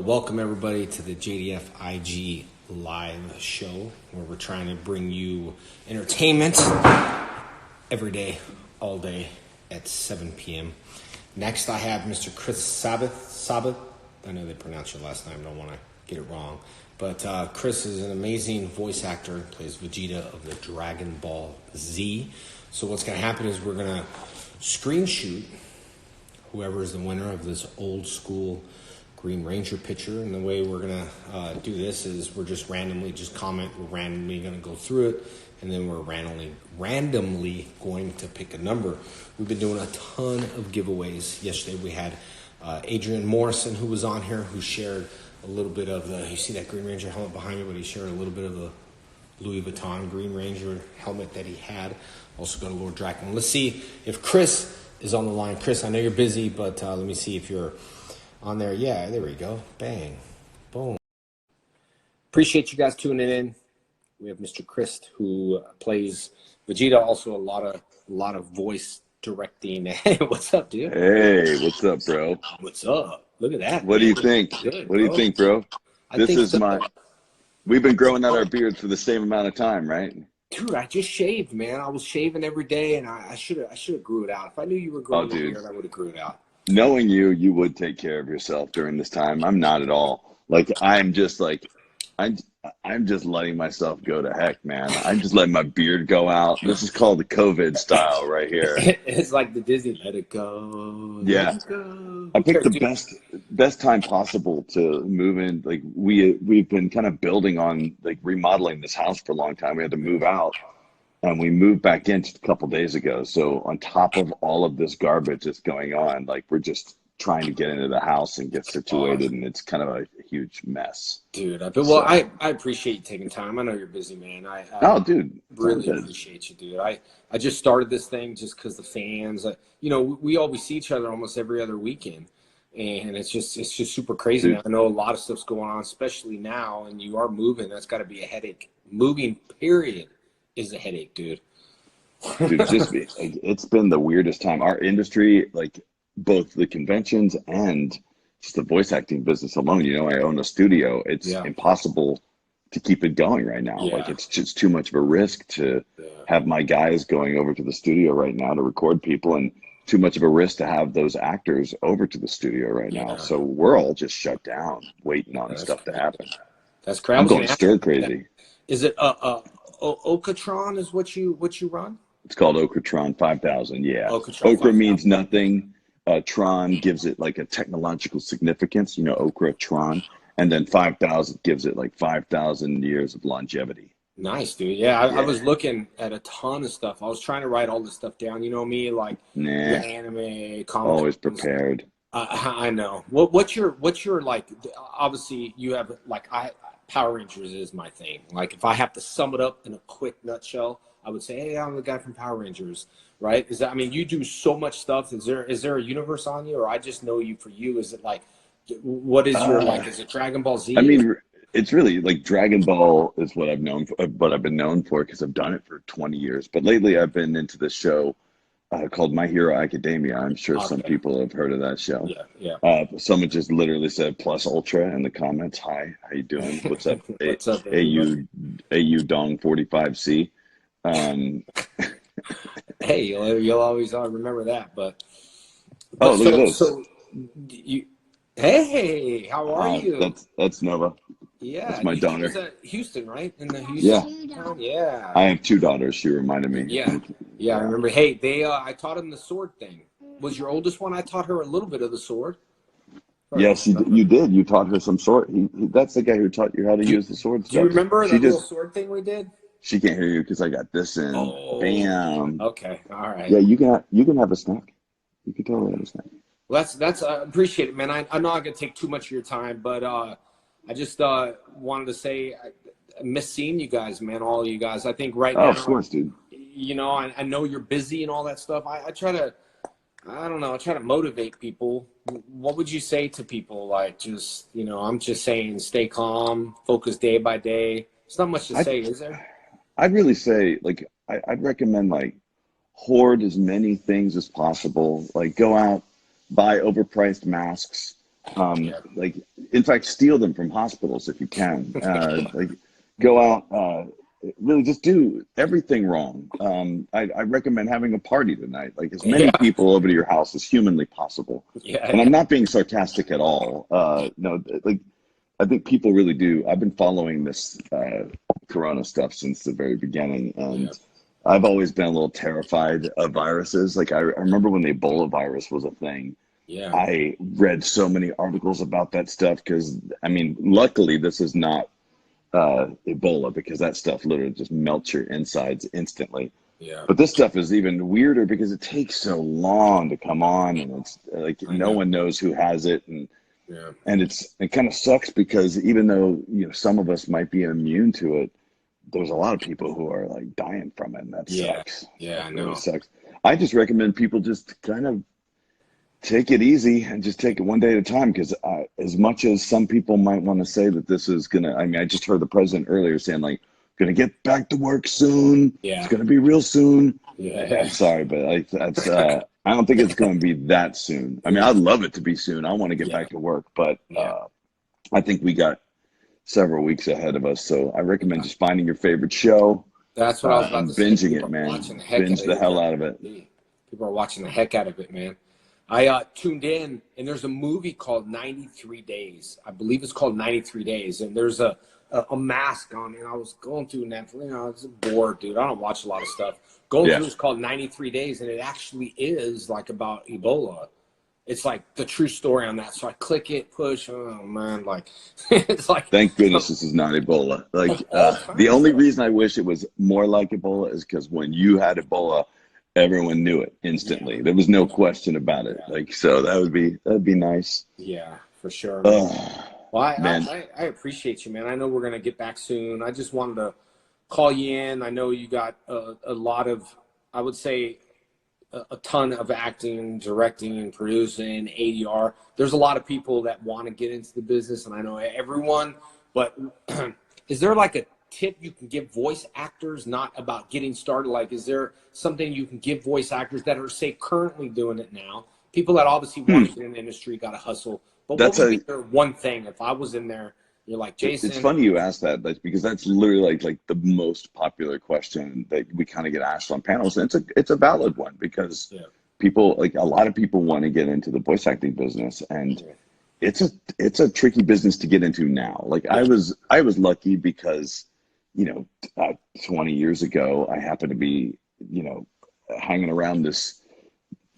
welcome everybody to the JDFFFN live show where we're trying to bring you entertainment every day, all day at 7 p.m. Next, I have Mr. Chris SABAT. I know they pronounce your last name. I don't want to get it wrong. But Chris is an amazing voice actor. Plays Vegeta of the Dragon Ball Z. So what's going to happen is we're going to screen shoot whoever is the winner of this old school Green Ranger picture. And the way we're going to do this is we're just randomly comment. We're randomly going to go through it. And then we're randomly going to pick a number. We've been doing a ton of giveaways. Yesterday we had Adrian Morrison, who was on here, who shared a little bit of the, you see that Green Ranger helmet behind me, but he shared a little bit of the Louis Vuitton Green Ranger helmet that he had. Also got a Lord Draken. Let's see if Chris is on the line. Chris, I know you're busy, but let me see if you're on there. Yeah, there we go. Bang. Boom. Appreciate you guys tuning in. We have Mr. Chris, who plays Vegeta, also a lot of voice directing. Hey, what's up, dude? Hey, what's up, bro? What's up? Look at that. What do you think? Good, what do you think, bro? So. We've been growing out our beards for the same amount of time, right? Dude, I just shaved, man. I was shaving every day, and I should have grew it out. If I knew you were growing a beard, I would have grew it out. Knowing you would take care of yourself during this time. I'm not at all. Like, I'm just letting myself go to heck, man. I'm just letting my beard go out. This is called the COVID style right here. It's like the Disney, let it go. Yeah. Let it go. I picked the best time possible to move in. Like we've been kind of building on like remodeling this house for a long time. We had to move out and we moved back in just a couple days ago. So on top of all of this garbage that's going on, like we're just trying to get into the house and get situated, and it's kind of a huge mess. Dude, I appreciate you taking time. I know you're busy, man. I dude, really appreciate you, dude. I just started this thing just because the fans, we always see each other almost every other weekend, and it's just super crazy. Dude. I know a lot of stuff's going on, especially now, and you are moving. That's got to be a headache. Moving, period, is a headache, dude. Dude, it's been the weirdest time. Our industry, like, both the conventions and just the voice acting business alone, I own a studio. It's impossible to keep it going right now. Like, it's just too much of a risk to have my guys going over to the studio right now to record people, and too much of a risk to have those actors over to the studio right now. So we're all just shut down, waiting on stuff to happen. That's crazy. I'm going stir crazy. Is it Okratron is what you run? It's called Okratron 5000. Yeah. Okra means nothing. Tron gives it like a technological significance, Okratron, and then 5,000 gives it like 5,000 years of longevity. Nice, dude. Yeah, I was looking at a ton of stuff. I was trying to write all this stuff down. You know me, like the anime, comics. Always prepared. I know. What's your like? Obviously, you have like Power Rangers is my thing. Like, if I have to sum it up in a quick nutshell, I would say, hey, I'm the guy from Power Rangers, right? You do so much stuff. Is there a universe on you, or I just know you for you? Is it like, what is your is it Dragon Ball Z? I mean, it's really like Dragon Ball is what I've been known for because I've done it for 20 years. But lately I've been into this show called My Hero Academia. I'm sure some people have heard of that show. Yeah. Someone just literally said plus ultra in the comments. Hi, how you doing? What's up? What's up, AU Dong 45C. Hey, you'll always remember that. But look at this. So hey, how are you? That's Nova. Yeah, that's my daughter. She's at Houston, right? In the Houston. Yeah. I have two daughters. She reminded me. Yeah. I remember. Hey, I taught them the sword thing. Was your oldest one? I taught her a little bit of the sword. Yes, you did. You taught her some sword. That's the guy who taught you how to use the sword. Do you remember the little sword thing we did? She can't hear you because I got this in. Oh, bam. Okay. All right. Yeah, you can have a snack. You can totally have a snack. Well, that's appreciate it, man. I know I can take too much of your time, but I just wanted to say I miss seeing you guys, man. All of you guys. I think right now. Of course, dude. I know you're busy and all that stuff. I try to. I don't know. I try to motivate people. What would you say to people? Like, just I'm just saying, stay calm, focus day by day. There's not much to say, is there? I'd really say, like, I'd recommend, like, hoard as many things as possible. Like, go out, buy overpriced masks, Like, in fact, steal them from hospitals if you can. Like, go out, really just do everything wrong. I recommend having a party tonight, like as many people over to your house as humanly possible. And I'm not being sarcastic at all. No, like, I think people really do. I've been following this Corona stuff since the very beginning, and I've always been a little terrified of viruses. Like, I remember when the Ebola virus was a thing. I read so many articles about that stuff because, I mean, luckily this is not Ebola, because that stuff literally just melts your insides instantly. But this stuff is even weirder because it takes so long to come on, and it's like no one knows who has it, and it kind of sucks because even though, you know, some of us might be immune to it, there's a lot of people who are like dying from it, and that sucks. I know. Really sucks. I just recommend people just kind of take it easy and just take it one day at a time, because as much as some people might want to say that this is gonna, I mean, I just heard the president earlier saying, like, gonna get back to work soon. It's gonna be real soon. I'm sorry, but like, that's I don't think it's gonna be that soon. I mean, I'd love it to be soon. I want to get back to work, but I think we got several weeks ahead of us. So I recommend just finding your favorite show. That's what I was about to say. Binging it, man. Binge the hell out of it. People are watching the heck out of it, man. I tuned in, and there's a movie called 93 Days. I believe it's called 93 Days, and there's a mask on, and I was going through Netflix. You know, I was bored, dude. I don't watch a lot of stuff. Going through it's called 93 Days, and it actually is like about Ebola. It's like the true story on that. So I click it, push. Oh man, like it's like. Thank goodness this is not Ebola. Like the only reason I wish it was more like Ebola is because when you had Ebola, everyone knew it instantly. There was no question about it. Like, so that'd be nice. Yeah, for sure. Well, I appreciate you, man. I know we're gonna get back soon. I just wanted to call you in. I know you got a lot of, I would say, a ton of acting, directing, producing, ADR. There's a lot of people that want to get into the business, and I know everyone. But is there like a tip you can give voice actors, not about getting started? Like, is there something you can give voice actors that are, say, currently doing it now? People that obviously want to get in the industry, got to hustle. But what would be their one thing if I was in there? You're like, Jason. It's funny you asked that, because that's literally like the most popular question that we kind of get asked on panels, and it's a valid one, because people, like, a lot of people want to get into the voice acting business, and it's a tricky business to get into now. Like, I was lucky because, you know, 20 years ago, I happened to be, you know, hanging around this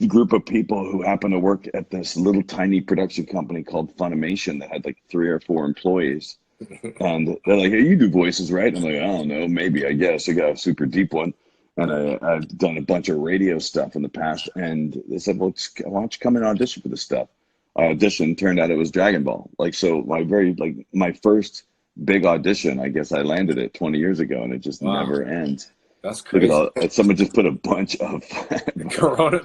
group of people who happened to work at this little tiny production company called Funimation that had like 3 or 4 employees. And they're like, hey, you do voices, right? I'm like, I don't know, maybe, I guess. I got a super deep one. And I've done a bunch of radio stuff in the past. And they said, well, why don't you come and audition for this stuff? I auditioned, turned out it was Dragon Ball. Like, so my first big audition, I guess I landed it 20 years ago, and it just never ends. That's crazy. Look at all, someone just put a bunch of Corona.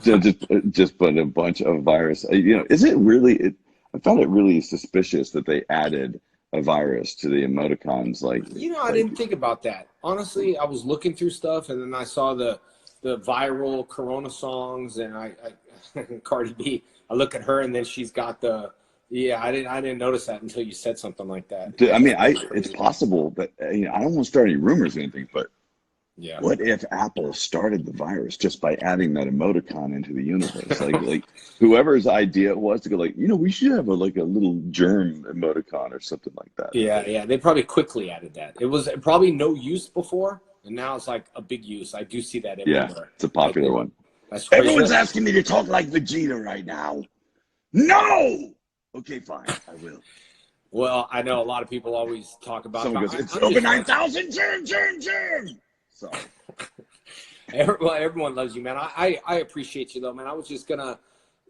just put a bunch of virus. You know, is it really? I found it really suspicious that they added a virus to the emoticons. Like, you know, I didn't think about that. Honestly, I was looking through stuff, and then I saw the viral Corona songs, and I Cardi B. I look at her, and then she's got the. Yeah, I didn't notice that until you said something like that. I mean, it's possible that, you know, I don't want to start any rumors or anything, but. Yeah. What if Apple started the virus just by adding that emoticon into the universe? like whoever's idea it was to go, like, you know, we should have a little germ emoticon or something like that. Yeah. They probably quickly added that. It was probably no use before, and now it's like a big use. I do see that everywhere. Yeah, it's a popular one. That's crazy. Everyone's asking me to talk like Vegeta right now. No! Okay, fine, I will. Well, I know a lot of people always talk about. Someone goes, it's over 9,000, germ. So. Everyone loves you, man. I appreciate you, though, man. I was just gonna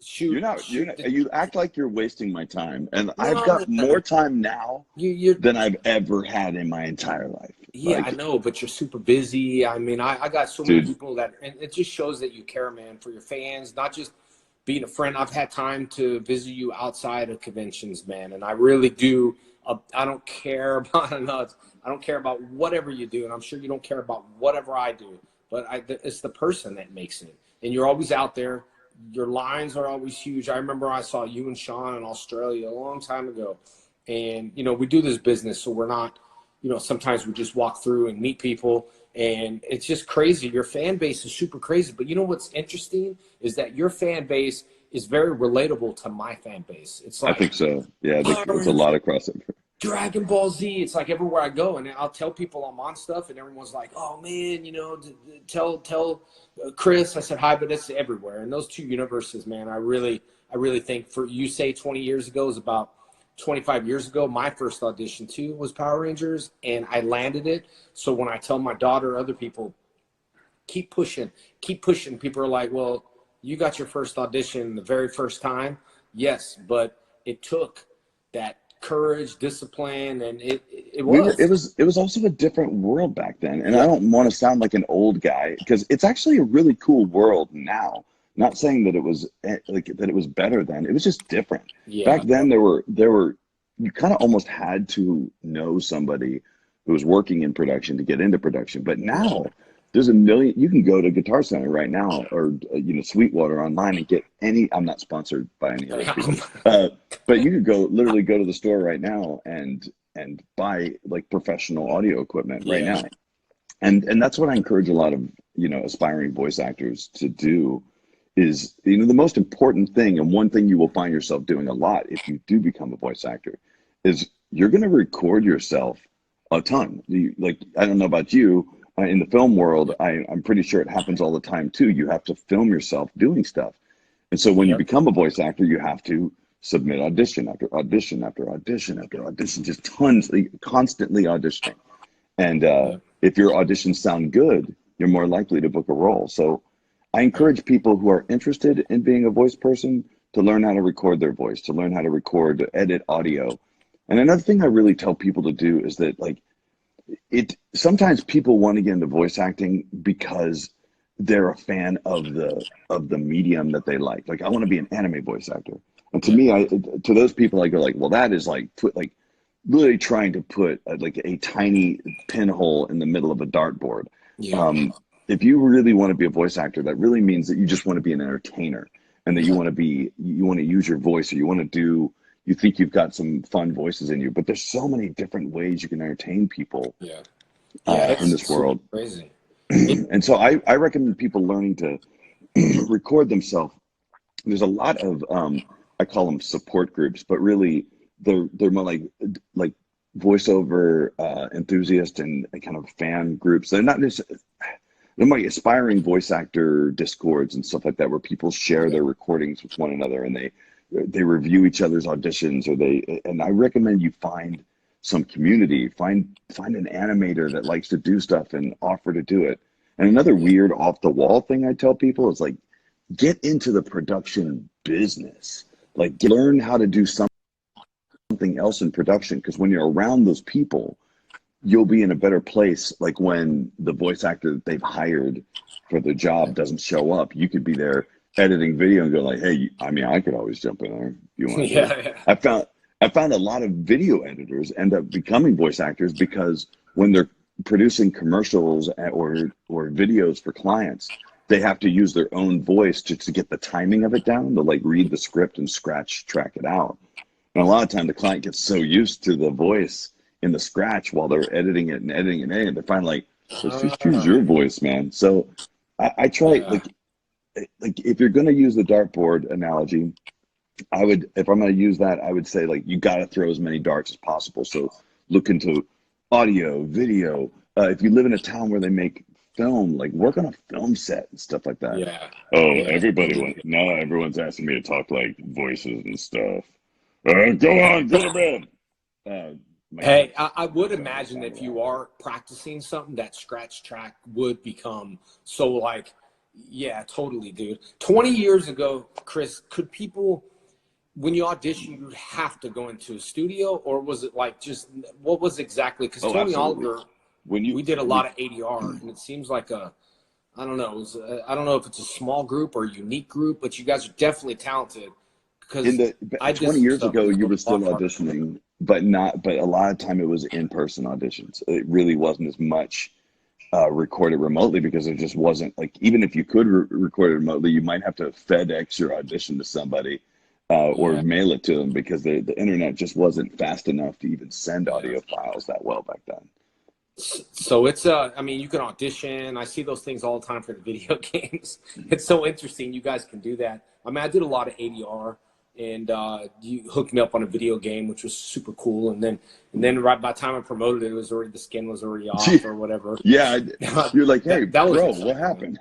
shoot. You act like you're wasting my time, and I've got more time now than I've ever had in my entire life. Yeah, I know, but you're super busy. I mean, I got so many people and it just shows that you care, man, for your fans, not just being a friend. I've had time to visit you outside of conventions, man, and I really do. I don't care about I don't care about whatever you do, and I'm sure you don't care about whatever I do, but it's the person that makes it. And you're always out there your lines are always huge. I remember I saw you and Sean in Australia a long time ago. And, you know, we do this business, so we're not, you know, sometimes we just walk through and meet people, and it's just crazy. Your fan base is super crazy. But you know what's interesting is that your fan base is very relatable to my fan base. It's like, I think so. Yeah, there's a lot of crossover. Dragon Ball Z. It's like everywhere I go, and I'll tell people I'm on stuff, and everyone's like, "Oh man, you know, tell Chris." I said hi, but it's everywhere. And those two universes, man, I really think for you say 20 years ago is about 25 years ago. My first audition too was Power Rangers, and I landed it. So when I tell my daughter or other people, keep pushing, people are like, "Well, you got your first audition the very first time." Yes, but it took that courage, discipline, and it was also a different world back then. And I don't want to sound like an old guy, because it's actually a really cool world now. Not saying that it was like that it was better then. It was just different. Back then there were you kind of almost had to know somebody who was working in production to get into production. But now there's a million. You can go to Guitar Center right now, or you know, Sweetwater online, and get any. I'm not sponsored by any other people, but you could literally go to the store right now and buy like professional audio equipment right now. And that's what I encourage a lot of, you know, aspiring voice actors to do. Is, you know, the most important thing, and one thing you will find yourself doing a lot if you do become a voice actor, is you're going to record yourself a ton. Like, I don't know about you. In the film world, I'm pretty sure it happens all the time too. You have to film yourself doing stuff. And so when you become a voice actor, you have to submit audition after audition after audition after audition, just constantly auditioning. And if your auditions sound good, you're more likely to book a role. So I encourage people who are interested in being a voice person to learn how to record their voice, to learn how to record, edit audio. And another thing I really tell people to do is that, like, sometimes people want to get into voice acting because they're a fan of the medium that they like. Like, I want to be an anime voice actor. And to me, to those people, I go like, well, that is like literally trying to put like a tiny pinhole in the middle of a dartboard. If you really want to be a voice actor, that really means that you just want to be an entertainer, and that you want to use your voice, or you think you've got some fun voices in you. But there's so many different ways you can entertain people in this world. Crazy. And so I recommend people learning to record themselves. There's a lot of I call them support groups, but really they're more like voiceover enthusiast and kind of fan groups. They're not just they're like aspiring voice actor discords and stuff like that, where people share their recordings with one another, and they review each other's auditions, and I recommend you find some community, find an animator that likes to do stuff and offer to do it. And another weird off the wall thing I tell people is, like, get into the production business. Like, learn how to do something else in production, because when you're around those people, you'll be in a better place. Like, when the voice actor that they've hired for the job doesn't show up, you could be there editing video and go like, hey, I mean, I could always jump in there. You want to? I found a lot of video editors end up becoming voice actors, because when they're producing commercials or videos for clients, they have to use their own voice to get the timing of it down, to like read the script and track it out. And a lot of time the client gets so used to the voice in the scratch while they're editing it, they find like, let's just choose your voice, man. So I try like if you're going to use the dartboard analogy, if I'm going to use that, I would say, like, you got to throw as many darts as possible. So look into audio, video. If you live in a town where they make film, like, work on a film set and stuff like that. Now everyone's asking me to talk like voices and stuff. Go on, go to bed. Hey, I would imagine if you are practicing something, that scratch track would become so, like, yeah, totally, dude. 20 years ago, Chris, could people, when you audition, you'd have to go into a studio, or was it like just, what was exactly? Because Tony Oliver, we did a lot of ADR, and it seems like I don't know, I don't know if it's a small group or a unique group, but you guys are definitely talented. Because 20 years ago, you were still auditioning, but a lot of time it was in-person auditions. It really wasn't as much record it remotely, because it just wasn't like, even if you could record it remotely, you might have to FedEx your audition to somebody, or mail it to them, because the internet just wasn't fast enough to even send audio files that well back then. So it's I mean, you can audition. I see those things all the time for the video games. It's so interesting you guys can do that. I mean, I did a lot of ADR, and you hooked me up on a video game, which was super cool. And then right by the time I promoted it, the skin was already off or whatever. Yeah, you're like, hey, that bro, was what happened?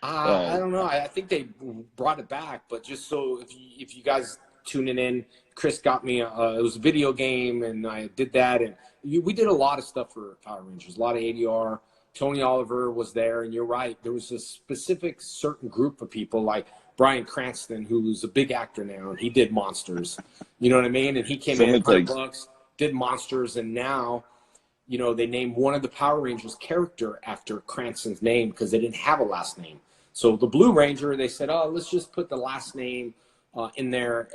I don't know. I think they brought it back, but just so if you guys tuning in, Chris got me it was a video game, and I did that, and we did a lot of stuff for Power Rangers, a lot of ADR. Tony Oliver was there, and you're right. There was a specific certain group of people like Bryan Cranston, who's a big actor now, and he did Monsters. You know what I mean? And he came in $100, did Monsters, and now, you know, they named one of the Power Rangers character after Cranston's name because they didn't have a last name. So the Blue Ranger, they said, oh, let's just put the last name in there,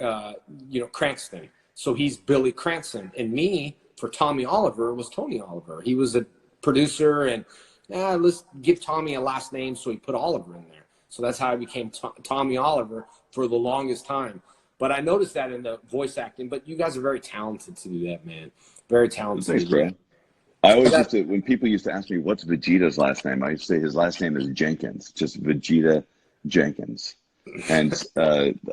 you know, Cranston. So he's Billy Cranston. And me, for Tommy Oliver, was Tony Oliver. He was a producer, and let's give Tommy a last name, so he put Oliver in there. So that's how I became Tommy Oliver for the longest time. But I noticed that in the voice acting. But you guys are very talented to do that, man. Very talented. Thanks, bro. I always used to, when people used to ask me, what's Vegeta's last name? I used to say his last name is Jenkins, just Vegeta Jenkins. And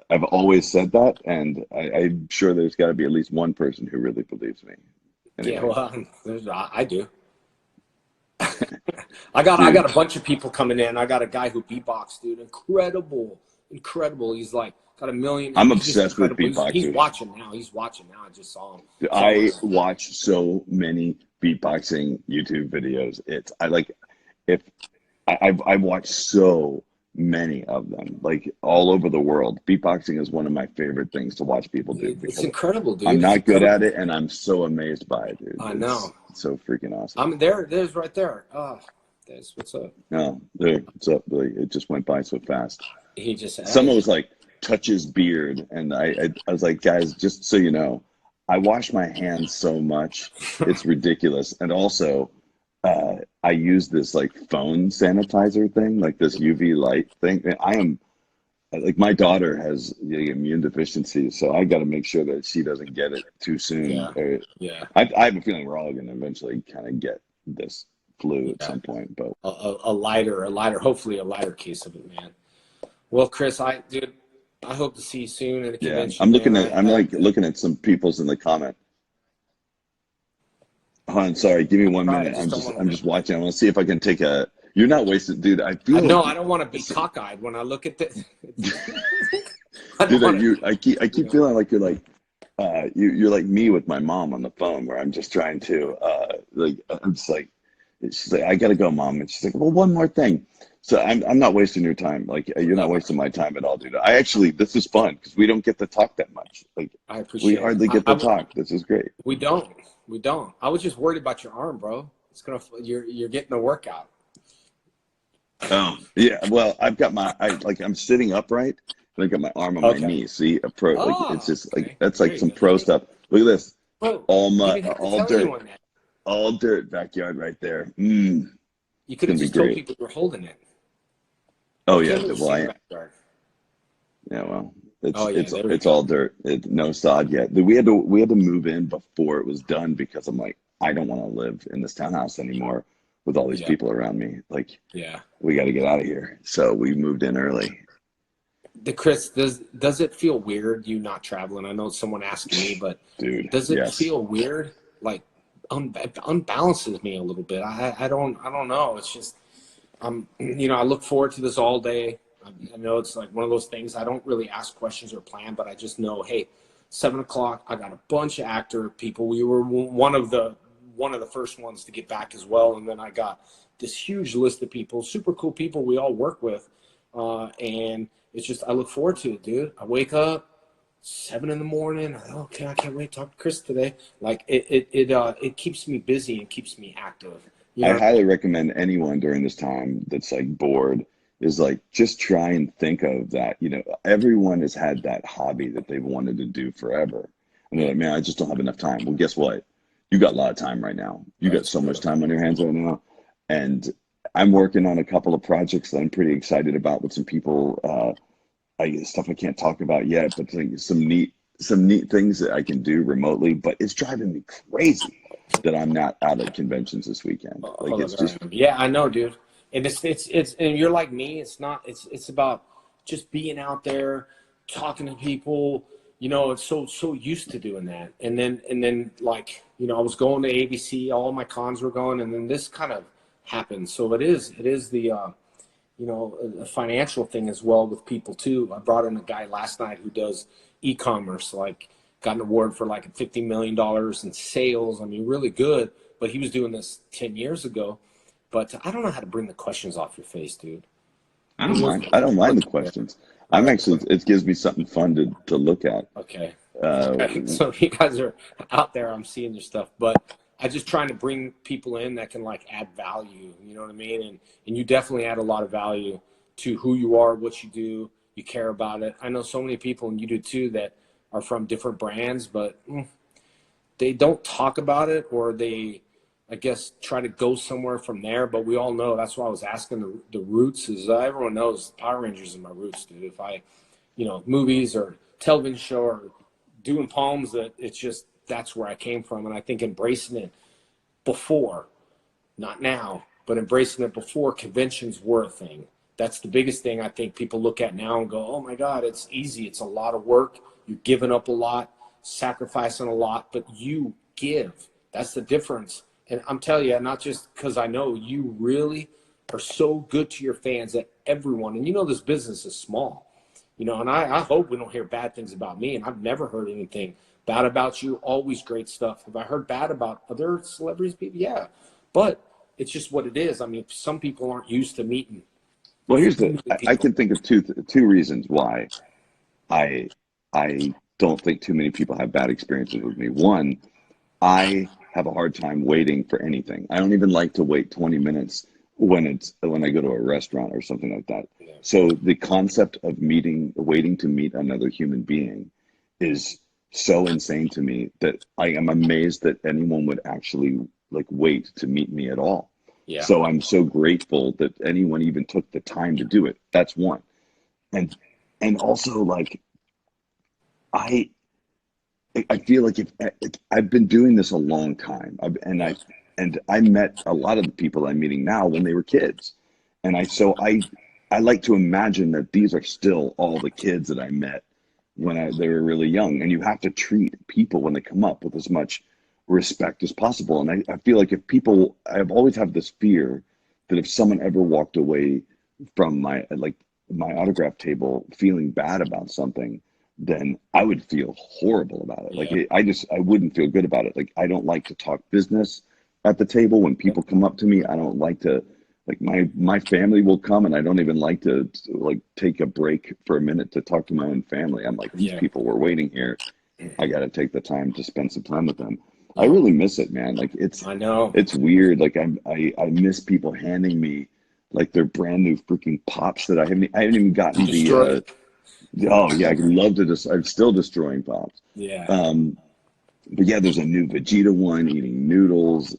I've always said that, and I'm sure there's got to be at least one person who really believes me. Anyway. Yeah, well, I do. I got a bunch of people coming in. I got a guy who beatbox, dude. Incredible. He's like got a million. I'm obsessed with beatboxing. He's watching now. I just saw him. I watch so many beatboxing YouTube videos. I've watched so many of them, like all over the world. Beatboxing is one of my favorite things to watch people do. It's incredible, dude. I'm not good at it, and I'm so amazed by it, dude. I know. It's so freaking awesome. There's right there. There's what's up. No, what's up? It just went by so fast. He just someone was like, touch his beard, and I was like, guys, just so you know, I wash my hands so much, it's ridiculous. And also, I use this like phone sanitizer thing, like this UV light thing. And I am like, my daughter has immune deficiency, so I got to make sure that she doesn't get it too soon. Yeah. I have a feeling we're all going to eventually kind of get this flu at some point, but a lighter, hopefully a lighter case of it, man. Well, Chris, I hope to see you soon at a convention. I'm looking at some people's in the comment. Han, sorry, give me 1 minute. I'm just watching. I want to see if I can take a. You're not wasting, dude. I feel. No, I don't want to be cockeyed when I look at this. Dude, I keep feeling like you're like, you're like me with my mom on the phone, where I'm just trying to, I'm just like, she's like, I gotta go, mom, and she's like, well, one more thing. So I'm not wasting your time. Like, you're not wasting my time at all, dude. This is fun because we don't get to talk that much. Like, I appreciate. We hardly get to talk. This is great. We don't. I was just worried about your arm, bro. You're getting a workout. Oh yeah. Well, I've got I'm sitting upright, and I got my arm on my knee. See, it's just like that's like some pro stuff. Look at this. Bro, all dirt backyard right there. You could have just told people you were holding it. Oh yeah, well, it's all dirt. No sod yet. We had to move in before it was done because I'm like, I don't want to live in this townhouse anymore with all these people around me. Like, we got to get out of here. So we moved in early. Chris, does it feel weird you not traveling? I know someone asked me, but dude, does it feel weird? Like, unbalances me a little bit. I don't know. It's just, I look forward to this all day. I know it's like one of those things. I don't really ask questions or plan, but I just know, hey, 7 o'clock, I got a bunch of actor people. We were one of the first ones to get back as well. And then I got this huge list of people, super cool people we all work with. And it's just, I look forward to it, dude. I wake up 7 in the morning. Okay, I can't wait to talk to Chris today. Like it keeps me busy and keeps me active. I highly recommend anyone during this time that's like bored is like, just try and think of that. Everyone has had that hobby that they've wanted to do forever. And they're like, man, I just don't have enough time. Well, guess what? You got a lot of time right now. You got so much time on your hands right now. And I'm working on a couple of projects that I'm pretty excited about with some people. Stuff I can't talk about yet, but some neat things that I can do remotely. But it's driving me crazy that I'm not out at conventions this weekend. Like it's just yeah, I know, dude. And it's and you're like me. It's about just being out there, talking to people. You know, it's so used to doing that. And then like, you know, I was going to ABC, all my cons were going, and then this kind of happened. So it is the you know, a financial thing as well with people too. I brought in a guy last night who does e-commerce, like got an award for like $50 million in sales. I mean, really good, but he was doing this 10 years ago. But I don't know how to bring the questions off your face, dude. I don't mind. I don't mind the questions. I'm actually, it gives me something fun to look at. Okay. So you guys are out there. I'm seeing your stuff, but I just trying to bring people in that can like add value. You know what I mean? And you definitely add a lot of value to who you are, what you do. You care about it. I know so many people, and you do too, that are from different brands, but they don't talk about it, or they, I guess, try to go somewhere from there. But we all know, that's why I was asking the roots is everyone knows Power Rangers are my roots, dude. If I, you know, movies or television show or doing poems, that it's just, that's where I came from. And I think embracing it before, not now, but embracing it before conventions were a thing. That's the biggest thing I think people look at now and go, oh my God, it's easy. It's a lot of work. You're giving up a lot, sacrificing a lot, but you give. That's the difference. And I'm telling you, not just because I know, you really are so good to your fans, that everyone, and you know, this business is small, you know, and I hope we don't hear bad things about me. And I've never heard anything bad about you. Always great stuff. Have I heard bad about other celebrities, people? Yeah. But it's just what it is. I mean, some people aren't used to meeting. Well, I can think of two reasons why I don't think too many people have bad experiences with me. One, I have a hard time waiting for anything. I don't even like to wait 20 minutes when I go to a restaurant or something like that. Yeah. So the concept of waiting to meet another human being is so insane to me that I am amazed that anyone would actually like wait to meet me at all. Yeah. So I'm so grateful that anyone even took the time to do it. That's one. And also, like, I feel like I've been doing this a long time, and I met a lot of the people I'm meeting now when they were kids, and I like to imagine that these are still all the kids that I met when they were really young. And you have to treat people when they come up with as much respect as possible. And I feel like I've always had this fear that if someone ever walked away from my autograph table feeling bad about something, then I would feel horrible about it. Yeah. Like I wouldn't feel good about it. Like, I don't like to talk business at the table when people come up to me. I don't like to, like, my family will come, and I don't even like to like take a break for a minute to talk to my own family. I'm like, these people were waiting here. I got to take the time to spend some time with them. I really miss it, man. Like, I know it's weird. Like, I miss people handing me like their brand new freaking pops that I haven't even gotten the. Oh yeah, I love to I'm still destroying pops. Yeah. But yeah, there's a new Vegeta one, eating noodles.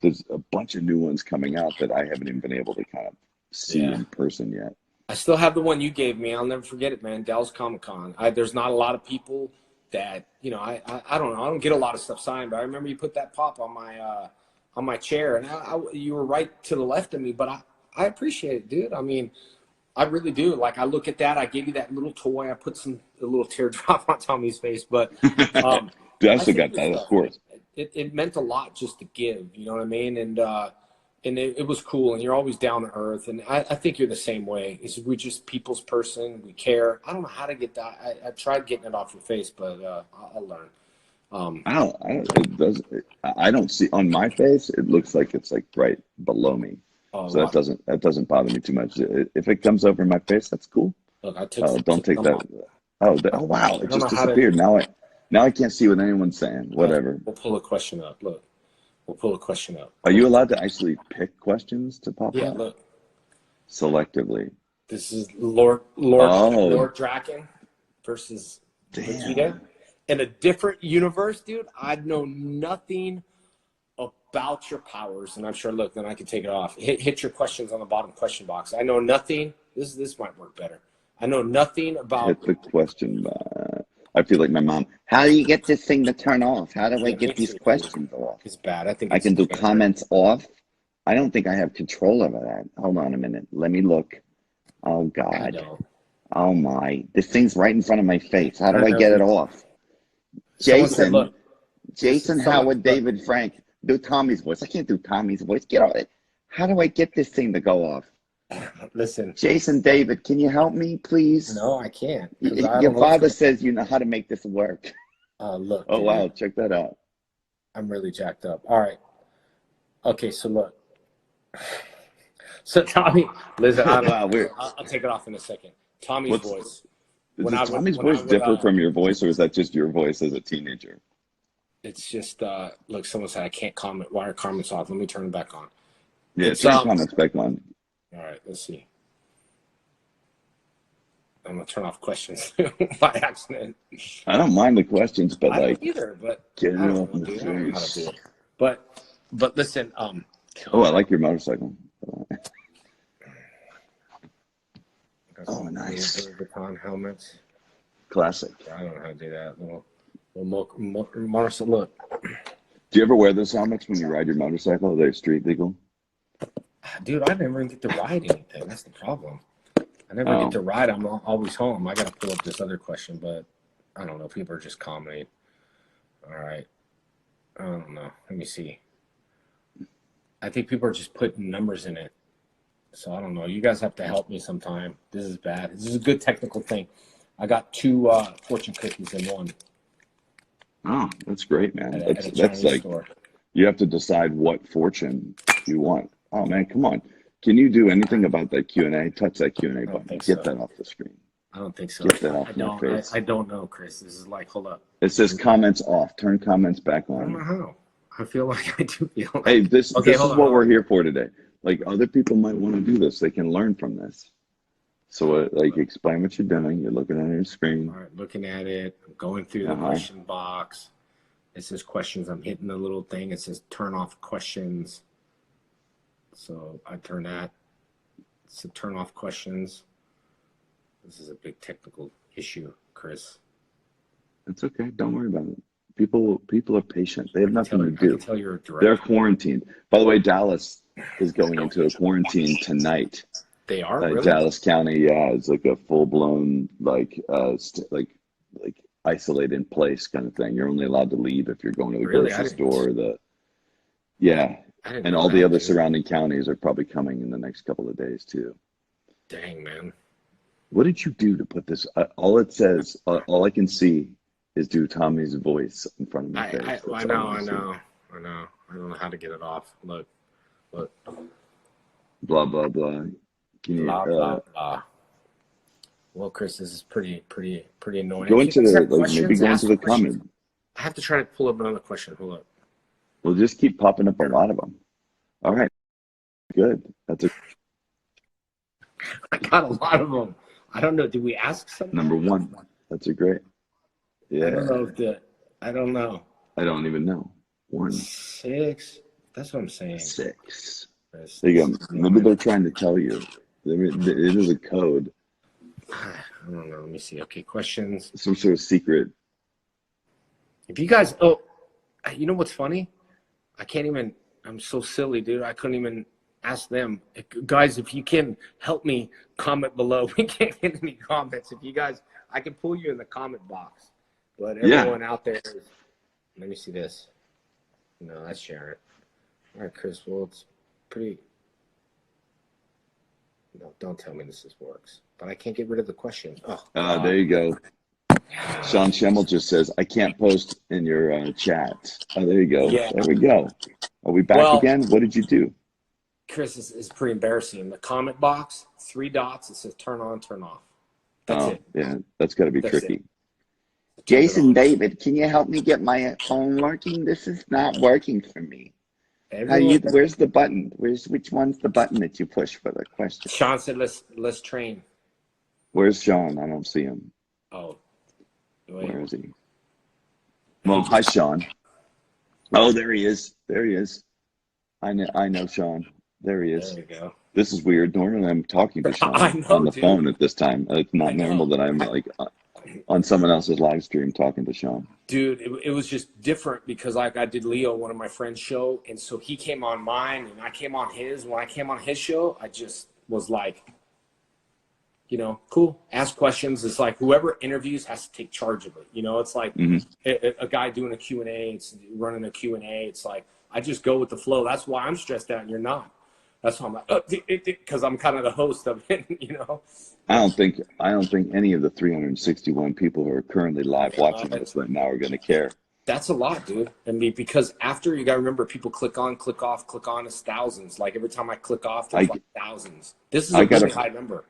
There's a bunch of new ones coming out that I haven't even been able to kind of see in person yet. I still have the one you gave me. I'll never forget it, man. Dallas Comic Con. There's not a lot of people that, you know, I don't know. I don't get a lot of stuff signed, but I remember you put that pop on my chair, and you were right to the left of me, but I appreciate it, dude. I mean, I really do. Like, I look at that. I gave you that little toy. I put a little teardrop on Tommy's face, but dude, I still got that, of course. It meant a lot just to give. You know what I mean? And it was cool. And you're always down to earth. And I think you're the same way. We're just people's person. We care. I don't know how to get that. I tried getting it off your face, but I'll learn. I don't see on my face. It looks like it's like right below me. So that doesn't bother me too much. If it comes over my face, that's cool. Look, don't take that. Oh wow! It just disappeared. Now I can't see what anyone's saying. Whatever. We'll pull a question up. Look, we'll pull a question up. Are you allowed to actually pick questions to pop up? Yeah. Look. Selectively. This is Lord Draken versus Vegeta in a different universe, dude. I know nothing about your powers, and I'm sure, look, then I can take it off. Hit your questions on the bottom question box. I know nothing. This might work better. I know nothing about. Hit the question. I feel like my mom. How do you get this thing to turn off? How do I get these questions off? It's bad. I think I can do comments off. I don't think I have control over that. Hold on a minute. Let me look. Oh God. Oh my. This thing's right in front of my face. How do I get it off? Jason. Jason Howard, David Frank. Do Tommy's voice. I can't do Tommy's voice. Get on it. How do I get this thing to go off? Listen. Jason, David, can you help me, please? No, I can't. Your father says you know how to make this work. Look. Oh, wow. Check that out. I'm really jacked up. All right. Okay, so look. So Tommy, listen, I'll take it off in a second. Tommy's voice. Does Tommy's voice differ from your voice, or is that just your voice as a teenager? It's just, look, someone said I can't comment. Why are comments off? Let me turn it back on. Yeah, turn comments back on. All right, let's see. I'm going to turn off questions by accident. I don't mind the questions, but I don't either, but get I don't know, dude. I don't know how to do it. But listen. Oh, I like your motorcycle. Oh, nice. Helmets. Classic. I don't know how to do that. Motorcycle. Look. Do you ever wear those helmets when you ride your motorcycle? Are they street legal? Dude, I never even get to ride anything. That's the problem. I never get to ride. I'm always home. I got to pull up this other question, but I don't know. People are just commenting. All right. I don't know. Let me see. I think people are just putting numbers in it. So I don't know. You guys have to help me sometime. This is bad. This is a good technical thing. I got 2 fortune cookies in one. Oh, that's great, man. That's like store. You have to decide what fortune you want. Oh man, come on. Can you do anything about that Q&A? Touch that Q&A button. Get that off the screen. I don't think so. Get that off my face. I don't know, Chris. This is like, hold up. It says comments off. Turn comments back on. I don't know how. I feel like I do feel like. Hey, this is what we're here for today. Like, other people might want to do this. They can learn from this. So, like, explain what you're doing. You're looking at your screen. All right, looking at it. I'm going through the question box. It says questions. I'm hitting the little thing. It says turn off questions. So I turn that. It's a turn off questions. This is a big technical issue, Chris. It's okay. Don't worry about it. People are patient. They have nothing to do. I can tell you're They're quarantined. By the way, Dallas is going into a quarantine tonight. They are really? Dallas County, yeah, it's like a full blown like isolated place kind of thing. You're only allowed to leave if you're going to the grocery store. And all the other surrounding counties are probably coming in the next couple of days too. Dang, man. What did you do to put this? All it says, all I can see is do Tommy's voice in front of my face. I know. I don't know how to get it off. Look. Blah, blah, blah. Blah, blah, blah. Well, Chris, this is pretty annoying. Go into maybe go into the comment. I have to try to pull up another question. Hold up. We'll just keep popping up a lot of them. All right. Good. I got a lot of them. I don't know. Did we ask something? Number 1. That's a great. Yeah. I don't know I don't know. I don't even know. 1. 6. That's what I'm saying. 6. There you go. Maybe they're trying to tell you. It is a code. I don't know. Let me see. Okay, questions. Some sort of secret. If you guys, you know what's funny? I can't even. I'm so silly, dude. I couldn't even ask them. Guys, if you can help me, comment below. We can't get any comments. If you guys, I can pull you in the comment box. But everyone out there, let me see this. No, that's Sharon. All right, Chris. Well, it's pretty. No, don't tell me this works. But I can't get rid of the question. Oh, there you go. Sean Schemmel just says, I can't post in your chat. Oh, there you go. Yeah. There we go. Are we back again? What did you do? Chris, is pretty embarrassing. The comment box, 3 dots. It says turn on, turn off. That's it. Yeah, that's got to be tricky. Jason David, can you help me get my phone working? This is not working for me. Where's the button? Which one's the button that you push for the question? Sean said, let's train. Where's Sean? I don't see him. Oh. Where is he? Well, hi, Sean. Oh, there he is. There he is. I know Sean. There he is. There you go. This is weird. Normally I'm talking to I Sean know, on the dude. phone at this time. It's I not normal know. that I'm like on someone else's live stream talking to Sean. Dude, it was just different because like I did Leo, one of my friends' show, and so he came on mine and I came on his. When I came on his show, I just was like, you know, cool. Ask questions. It's like whoever interviews has to take charge of it. You know, it's like a guy doing a Q&A, it's running a Q&A. It's like, I just go with the flow. That's why I'm stressed out and you're not. That's why I'm like, because I'm kind of the host of it, you know. I don't think any of the 361 people who are currently live watching this right now are going to care. That's a lot, dude. I mean, because after you got to remember, people click on, click off, click on is thousands. Like every time I click off, there's like thousands. This is a really high number.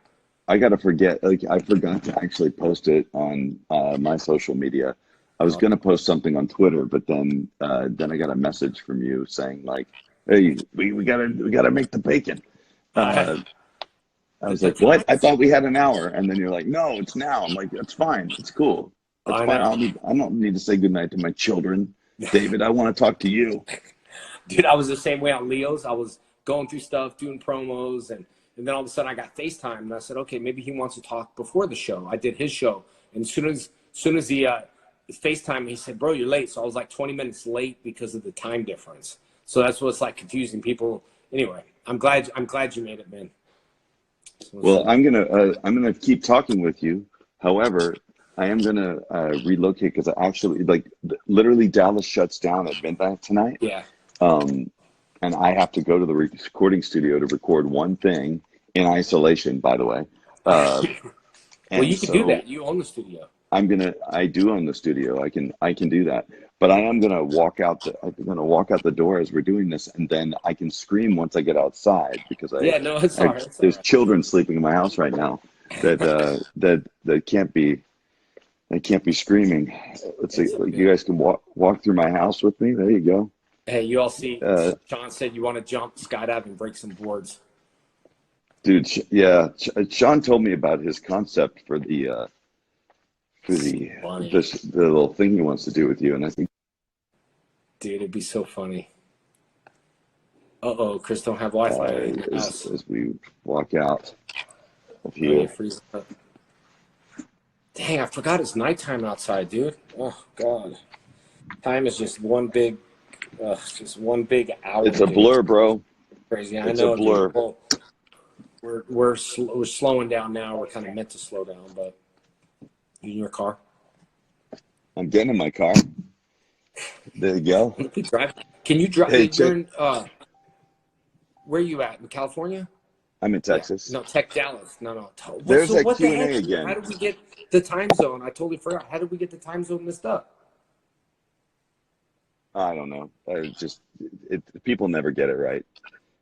I gotta forget. Like I forgot to actually post it on my social media. I was gonna post something on Twitter, but then I got a message from you saying like, "Hey, we gotta make the bacon." I was like, "What? I thought we had an hour." And then you're like, "No, it's now." I'm like, "It's fine. It's cool. It's fine. I don't need to say goodnight to my children, David. I want to talk to you." Dude, I was the same way on Leo's. I was going through stuff, doing promos, and then all of a sudden I got FaceTime, and I said, okay, maybe he wants to talk before the show. I did his show, and as soon as he FaceTime, he said, bro, you're late. So I was like 20 minutes late because of the time difference. So that's what's like confusing people. Anyway, I'm glad you made it, man. Well, I'm gonna keep talking with you. However, I am gonna relocate because I actually literally Dallas shuts down at midnight tonight. Yeah. And I have to go to the recording studio to record one thing in isolation, by the way. Well, you can do that. You own the studio. I do own the studio. I can do that. But I am gonna walk out the door as we're doing this, and then I can scream once I get outside because there's children sleeping in my house right now that can't be screaming. Let's see, you guys can walk through my house with me. There you go. Hey, you all see, Sean said you want to jump, skydive, and break some boards. Dude, yeah, Sean told me about his concept for the little thing he wants to do with you, and I think, dude, it'd be so funny. Uh-oh, Chris don't have Wi-Fi. As we walk out of here. Dang, I forgot it's nighttime outside, dude. Oh, God. Time is just one big hour. It's a blur, bro. Crazy. I know. It's a blur. Well, we're slowing down now. We're kind of meant to slow down, but you in your car? I'm getting in my car. There you go. Can you drive? Hey, where are you at? In California? I'm in Texas. Yeah. No, Tech Dallas. No. There's a Q&A again. How did we get the time zone? I totally forgot. How did we get the time zone messed up? I don't know. People never get it right.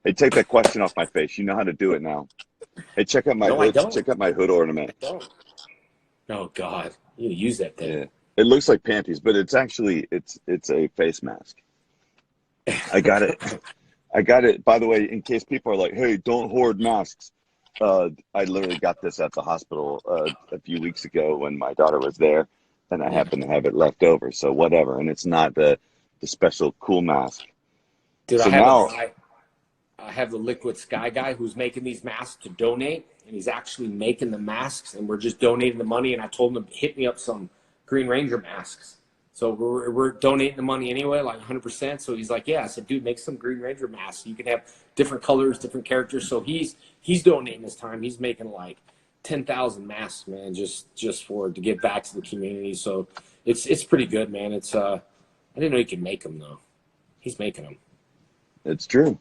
Hey, take that question off my face. You know how to do it now. Hey, check out my hood. Check out my hood ornament. I don't. Oh God, you use that thing. Yeah. It looks like panties, but it's actually it's a face mask. I got it. By the way, in case people are like, "Hey, don't hoard masks." I literally got this at the hospital a few weeks ago when my daughter was there, and I happened to have it left over. So whatever. And it's not the special cool mask. Dude, so I have the Liquid Sky guy who's making these masks to donate, and he's actually making the masks, and we're just donating the money. And I told him to hit me up some Green Ranger masks. So we're donating the money anyway, like 100%. So he's like, yeah. I said, dude, make some Green Ranger masks. You can have different colors, different characters. So he's donating his time. He's making like 10,000 masks, man, just to give back to the community. So it's pretty good, man. It's I didn't know he could make them though. He's making them. It's true.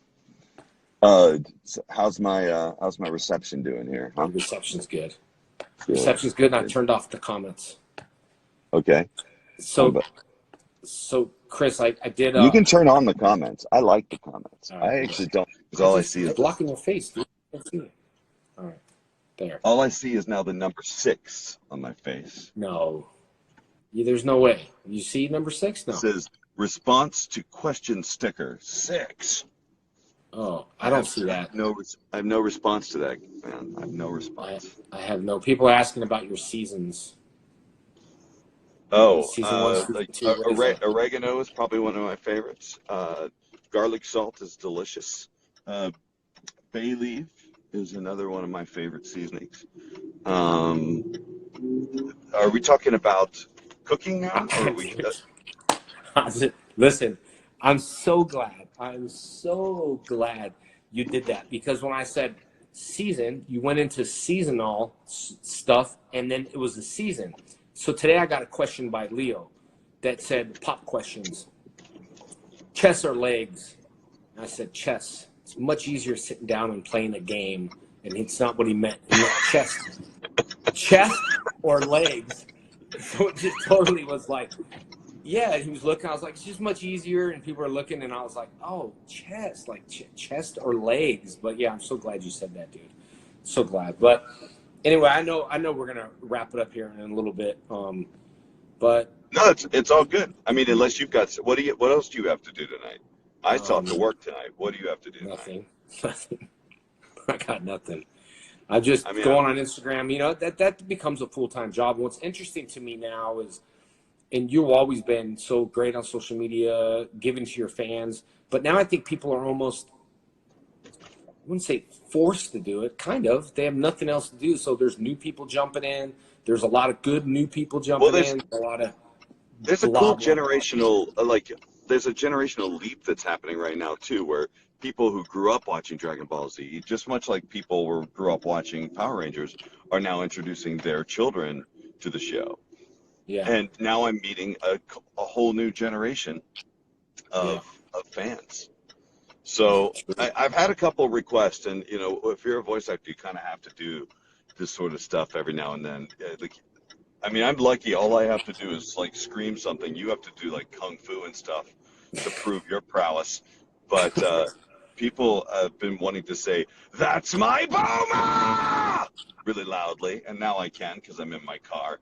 How's my reception doing here? Huh? The reception's good. Reception's good, and I turned off the comments. Okay. So Chris, I did. You can turn on the comments. I like the comments. Right. I actually don't, because all I see is blocking your face, dude. I can't see it. All right, there. All I see is now the number 6 on my face. No, there's no way. You see number 6? No. It says response to question sticker 6. Oh, I don't see that. I have no response to that, man. I have no response. I have no. People are asking about your seasons. Oh, Season one, season like two. What is that? oregano is probably one of my favorites. Garlic salt is delicious. Uh, Bay leaf is another one of my favorite seasonings. Um, are we talking about cooking now, or are we? Listen, I'm so glad. I'm so glad you did that, because when I said season, you went into seasonal stuff, and then it was the season. So today I got a question by Leo that said pop questions, chess or legs? And I said chess. It's much easier sitting down and playing a game, and it's not what he meant. He meant chest or legs. So it just totally was like, yeah, he was looking. I was like, it's just much easier, and people are looking, and I was like, oh, chest, like chest or legs. But yeah, I'm so glad you said that, dude. So glad. But anyway, I know we're gonna wrap it up here in a little bit. But No, it's all good. I mean, unless you've got what else do you have to do tonight? I still have to um, work tonight. What do you have to do tonight? nothing, nothing. I got nothing. I just I mean, go on Instagram. You know, that becomes a full-time job. And what's interesting to me now is, and you've always been so great on social media, giving to your fans. But now I think people are almost, I wouldn't say forced to do it, kind of. They have nothing else to do. So there's new people jumping in. There's a lot of good new people well, jumping in. A lot of there's a blah, cool blah, blah. generational there's a generational leap that's happening right now too, where people who grew up watching Dragon Ball Z, just much like people who grew up watching Power Rangers, are now introducing their children to the show. Yeah. And now I'm meeting a whole new generation Yeah. of fans. So True. I've had a couple requests, and you know, if you're a voice actor, you kind of have to do this sort of stuff every now and then. I mean, I'm lucky. All I have to do is like scream something. You have to do like kung fu and stuff to prove your prowess. But people have been wanting to say, "That's my Boma!" really loudly, and now I can because I'm in my car.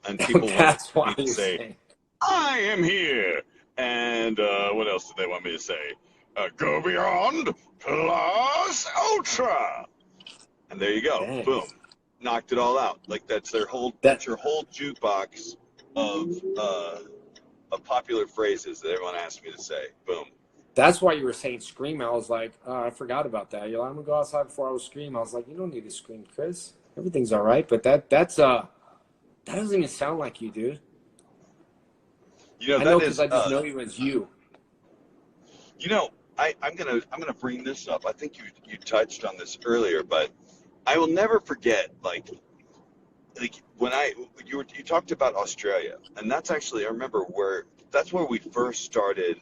And people want That's why me to you're say, saying. "I am here." And what else do they want me to say? Go beyond plus ultra. And there you go. Dang. Boom. Knocked it all out. Like that's your whole jukebox of popular phrases that everyone asks me to say. Boom. That's why you were saying scream. I was like, oh, I forgot about that. You're like, I'm gonna go outside before I was scream. I was like, you don't need to scream, Chris. Everything's all right. But that doesn't even sound like you, dude. You know I know that because is I just know you as you. you know, I'm gonna bring this up. I think you touched on this earlier, but I will never forget like when you talked about Australia, and that's actually I remember that's where we first started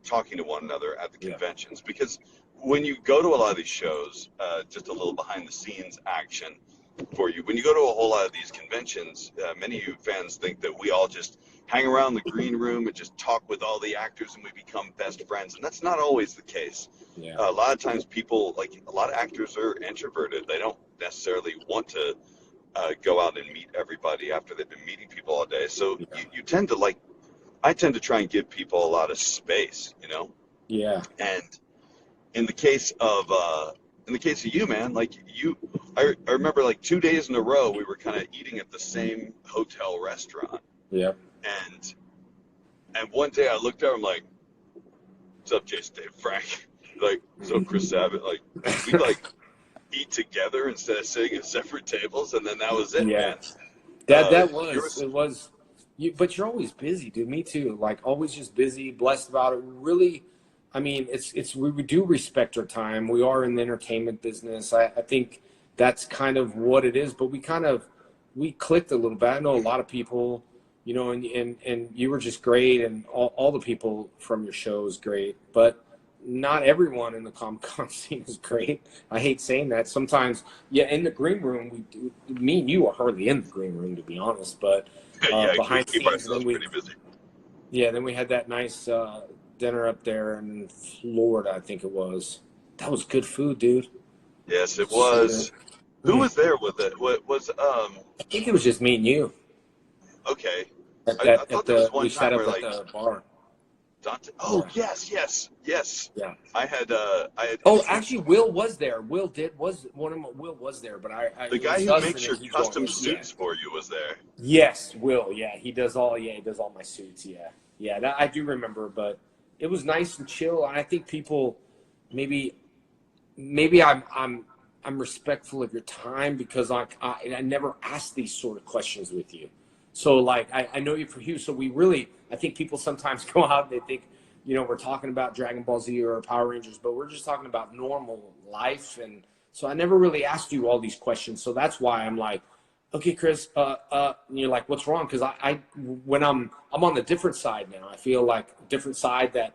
talking to one another at the Yeah. conventions, because when you go to a lot of these shows, just a little behind the scenes action for you. When you go to a whole lot of these conventions, many of you fans think that we all just hang around the green room and just talk with all the actors and we become best friends, and that's not always the case. Yeah. A lot of times people, like a lot of actors are introverted. They don't necessarily want to go out and meet everybody after they've been meeting people all day. So Yeah. you tend to I tend to try and give people a lot of space, you know? Yeah. And in the case of you, man, I remember like 2 days in a row we were kind of eating at the same hotel restaurant. Yeah. And one day I looked over, I'm like, "What's up, Jason, Dave, Frank?" Like, "So Chris Sabat?" Like, we eat together instead of sitting at separate tables, and then that was it, Yeah. man. That was it was you, but you're always busy, dude. Me too. Like always just busy, blessed about it. Really, I mean, it's we do respect our time. We are in the entertainment business. I think that's kind of what it is, but we clicked a little bit. I know a lot of people, you know, and you were just great, and all the people from your show is great, but not everyone in the Comic-Con scene is great. I hate saying that. Sometimes, yeah, in the green room, me and you are hardly in the green room, to be honest, but Yeah, we behind the keep scenes, and ourselves pretty busy. then we had that nice dinner up there in Florida, I think it was. That was good food, dude. Yes, it So good. was. Who was there with it? What was I think it was just me and you okay. at I that thought there was we one sat time up where at the bar. Dante. Oh, Yeah. yes. Yeah. I had Oh, introduced actually, Will was there. Was one of my, Will was there, but the it guy was who Dustin, makes and your he's going. custom Yeah. suits for you was there. Yes, Will. Yeah, he does all. Yeah, he does all my suits. Yeah, yeah. That I do remember, but it was nice and chill. And I think people maybe I'm respectful of your time because I never asked these sort of questions with you. So like I know you for you. So we really I think people sometimes go out and they think we're talking about Dragon Ball Z or Power Rangers, but we're just talking about normal life. And so I never really asked you all these questions. So that's why I'm like, okay, Chris, and you're like, what's wrong? Because I when I'm on the different side now. I feel like a different side that